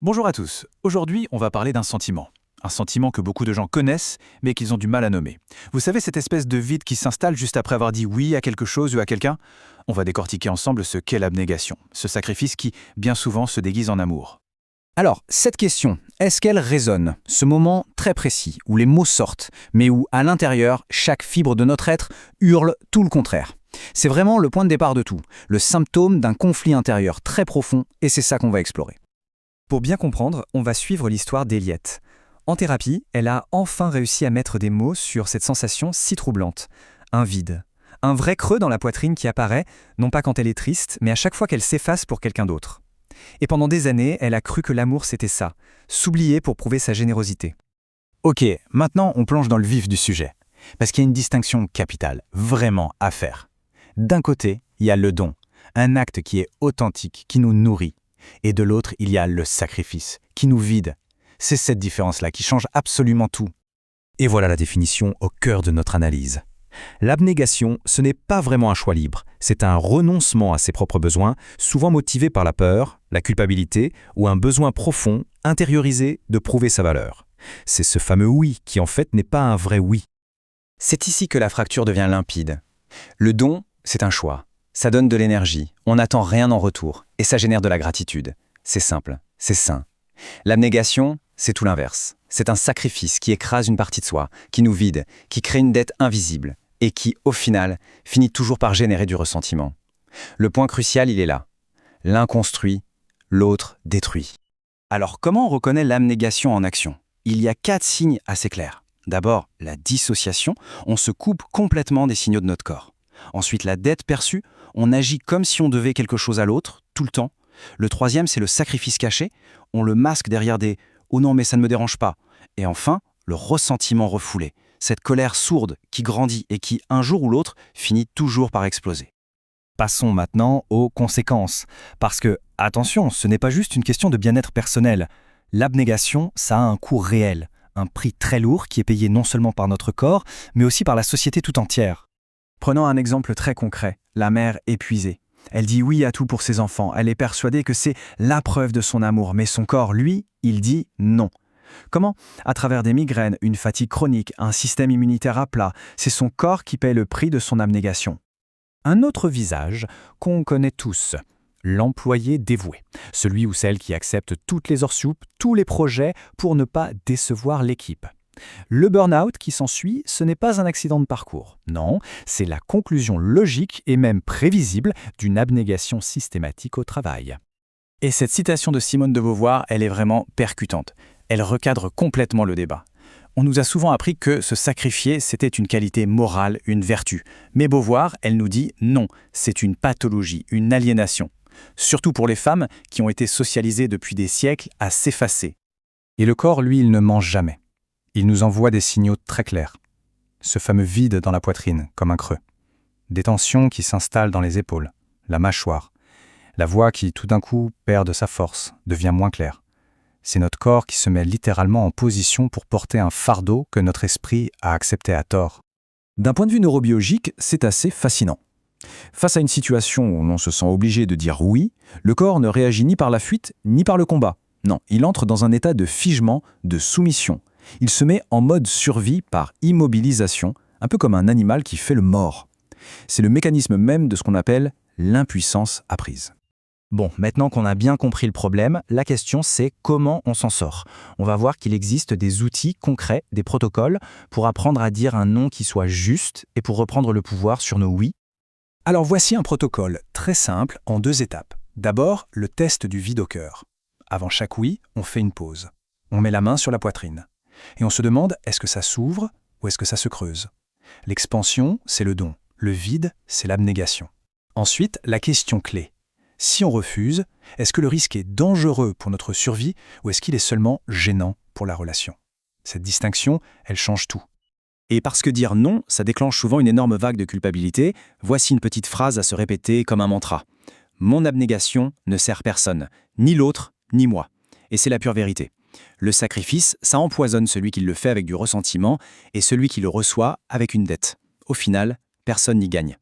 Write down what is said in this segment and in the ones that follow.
Bonjour à tous. Aujourd'hui, on va parler d'un sentiment. Un sentiment que beaucoup de gens connaissent, mais qu'ils ont du mal à nommer. Vous savez, cette espèce de vide qui s'installe juste après avoir dit oui à quelque chose ou à quelqu'un? On va décortiquer ensemble ce qu'est l'abnégation, ce sacrifice qui, bien souvent, se déguise en amour. Alors, cette question, est-ce qu'elle résonne? Ce moment très précis, où les mots sortent, mais où, à l'intérieur, chaque fibre de notre être hurle tout le contraire. C'est vraiment le point de départ de tout, le symptôme d'un conflit intérieur très profond, et c'est ça qu'on va explorer. Pour bien comprendre, on va suivre l'histoire d'Eliette. En thérapie, elle a enfin réussi à mettre des mots sur cette sensation si troublante. Un vide. Un vrai creux dans la poitrine qui apparaît, non pas quand elle est triste, mais à chaque fois qu'elle s'efface pour quelqu'un d'autre. Et pendant des années, elle a cru que l'amour c'était ça, s'oublier pour prouver sa générosité. Ok, maintenant on plonge dans le vif du sujet. Parce qu'il y a une distinction capitale, vraiment à faire. D'un côté, il y a le don, un acte qui est authentique, qui nous nourrit. Et de l'autre, il y a le sacrifice, qui nous vide. C'est cette différence-là qui change absolument tout. Et voilà la définition au cœur de notre analyse. L'abnégation, ce n'est pas vraiment un choix libre, c'est un renoncement à ses propres besoins, souvent motivé par la peur, la culpabilité ou un besoin profond, intériorisé, de prouver sa valeur. C'est ce fameux oui qui en fait n'est pas un vrai oui. C'est ici que la fracture devient limpide. Le don, c'est un choix. Ça donne de l'énergie, on n'attend rien en retour, et ça génère de la gratitude. C'est simple, c'est sain. L'abnégation, c'est tout l'inverse. C'est un sacrifice qui écrase une partie de soi, qui nous vide, qui crée une dette invisible, et qui, au final, finit toujours par générer du ressentiment. Le point crucial, il est là. L'un construit, l'autre détruit. Alors comment on reconnaît l'abnégation en action? Il y a 4 signes assez clairs. D'abord, la dissociation, on se coupe complètement des signaux de notre corps. Ensuite, la dette perçue, on agit comme si on devait quelque chose à l'autre, tout le temps. Le troisième, c'est le sacrifice caché, on le masque derrière des « oh non, mais ça ne me dérange pas ». Et enfin, le ressentiment refoulé, cette colère sourde qui grandit et qui, un jour ou l'autre, finit toujours par exploser. Passons maintenant aux conséquences. Parce que, attention, ce n'est pas juste une question de bien-être personnel. L'abnégation, ça a un coût réel, un prix très lourd qui est payé non seulement par notre corps, mais aussi par la société tout entière. Prenons un exemple très concret, la mère épuisée. Elle dit oui à tout pour ses enfants, elle est persuadée que c'est la preuve de son amour, mais son corps, lui, il dit non. Comment? À travers des migraines, une fatigue chronique, un système immunitaire à plat, c'est son corps qui paie le prix de son abnégation. Un autre visage qu'on connaît tous, l'employé dévoué, celui ou celle qui accepte toutes les heures-soupes, tous les projets pour ne pas décevoir l'équipe. Le burn-out qui s'ensuit, ce n'est pas un accident de parcours. Non, c'est la conclusion logique et même prévisible d'une abnégation systématique au travail. Et cette citation de Simone de Beauvoir, elle est vraiment percutante. Elle recadre complètement le débat. On nous a souvent appris que se sacrifier, c'était une qualité morale, une vertu. Mais Beauvoir, elle nous dit non, c'est une pathologie, une aliénation. Surtout pour les femmes qui ont été socialisées depuis des siècles à s'effacer. Et le corps, lui, il ne mange jamais. Il nous envoie des signaux très clairs. Ce fameux vide dans la poitrine, comme un creux. Des tensions qui s'installent dans les épaules, la mâchoire. La voix qui, tout d'un coup, perd de sa force, devient moins claire. C'est notre corps qui se met littéralement en position pour porter un fardeau que notre esprit a accepté à tort. D'un point de vue neurobiologique, c'est assez fascinant. Face à une situation où l'on se sent obligé de dire oui, le corps ne réagit ni par la fuite ni par le combat. Non, il entre dans un état de figement, de soumission. Il se met en mode survie par immobilisation, un peu comme un animal qui fait le mort. C'est le mécanisme même de ce qu'on appelle l'impuissance apprise. Bon, maintenant qu'on a bien compris le problème, la question c'est comment on s'en sort. On va voir qu'il existe des outils concrets, des protocoles, pour apprendre à dire un non qui soit juste et pour reprendre le pouvoir sur nos oui. Alors voici un protocole très simple en 2 étapes. D'abord, le test du vide au cœur. Avant chaque oui, on fait une pause. On met la main sur la poitrine. Et on se demande, est-ce que ça s'ouvre ou est-ce que ça se creuse? L'expansion, c'est le don. Le vide, c'est l'abnégation. Ensuite, la question clé. Si on refuse, est-ce que le risque est dangereux pour notre survie ou est-ce qu'il est seulement gênant pour la relation? Cette distinction, elle change tout. Et parce que dire non, ça déclenche souvent une énorme vague de culpabilité, voici une petite phrase à se répéter comme un mantra. Mon abnégation ne sert personne, ni l'autre, ni moi. Et c'est la pure vérité. Le sacrifice, ça empoisonne celui qui le fait avec du ressentiment et celui qui le reçoit avec une dette. Au final, personne n'y gagne.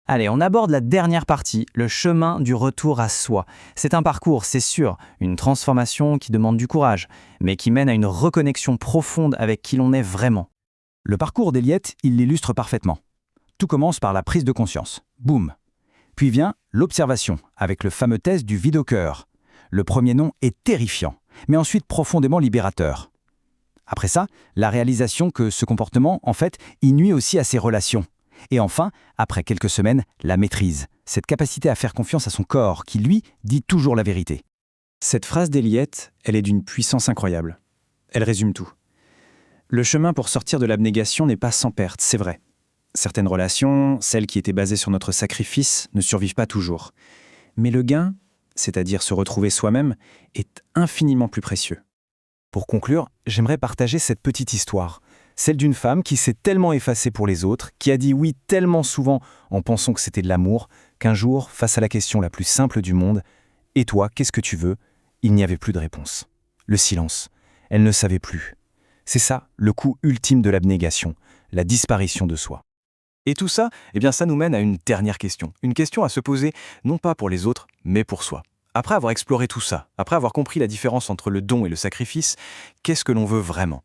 Allez, on aborde la dernière partie, le chemin du retour à soi. C'est un parcours, c'est sûr, une transformation qui demande du courage, mais qui mène à une reconnexion profonde avec qui l'on est vraiment. Le parcours d'Eliot, il l'illustre parfaitement. Tout commence par la prise de conscience. Boum. Puis vient l'observation, avec le fameux test du vide au cœur. Le premier nom est terrifiant, mais ensuite profondément libérateur. Après ça, la réalisation que ce comportement, en fait, il nuit aussi à ses relations. Et enfin, après quelques semaines, la maîtrise, cette capacité à faire confiance à son corps qui, lui, dit toujours la vérité. Cette phrase d'Eliot, elle est d'une puissance incroyable. Elle résume tout. Le chemin pour sortir de l'abnégation n'est pas sans perte, c'est vrai. Certaines relations, celles qui étaient basées sur notre sacrifice, ne survivent pas toujours. Mais le gain, c'est-à-dire se retrouver soi-même, est infiniment plus précieux. Pour conclure, j'aimerais partager cette petite histoire. Celle d'une femme qui s'est tellement effacée pour les autres, qui a dit oui tellement souvent en pensant que c'était de l'amour, qu'un jour, face à la question la plus simple du monde, « Et toi, qu'est-ce que tu veux ?», il n'y avait plus de réponse. Le silence. Elle ne savait plus. C'est ça, le coût ultime de l'abnégation, la disparition de soi. Et tout ça, ça nous mène à une dernière question. Une question à se poser, non pas pour les autres, mais pour soi. Après avoir exploré tout ça, après avoir compris la différence entre le don et le sacrifice, qu'est-ce que l'on veut vraiment ?